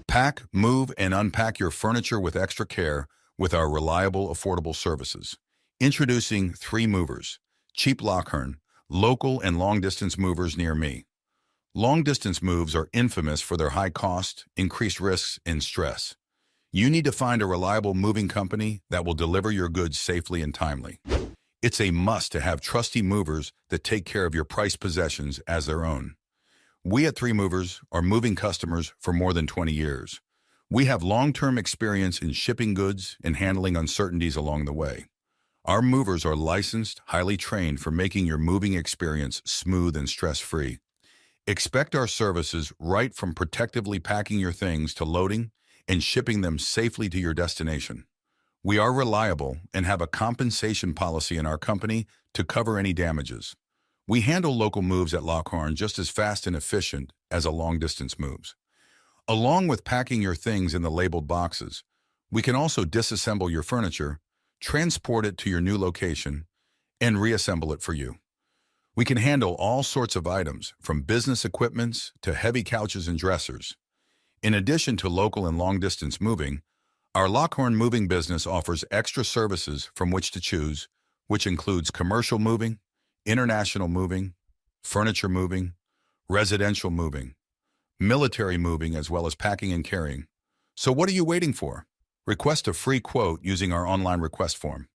Pack, move, and unpack your furniture with extra care with our reliable, affordable services. Introducing 3 Movers, cheap Lochearn, local and long-distance movers near me. Long-distance moves are infamous for their high cost, increased risks, and stress. You need to find a reliable moving company that will deliver your goods safely and timely. It's a must to have trusty movers that take care of your prized possessions as their own. We at 3 Movers are moving customers for more than 20 years. We have long-term experience in shipping goods and handling uncertainties along the way. Our movers are licensed, highly trained for making your moving experience smooth and stress-free. Expect our services right from protectively packing your things to loading and shipping them safely to your destination. We are reliable and have a compensation policy in our company to cover any damages. We handle local moves at Lochearn just as fast and efficient as a long-distance moves. Along with packing your things in the labeled boxes, we can also disassemble your furniture, transport it to your new location, and reassemble it for you. We can handle all sorts of items, from business equipments to heavy couches and dressers. In addition to local and long-distance moving, our Lochearn moving business offers extra services from which to choose, which includes commercial moving, international moving, furniture moving, residential moving, military moving, as well as packing and carrying. So what are you waiting for? Request a free quote using our online request form.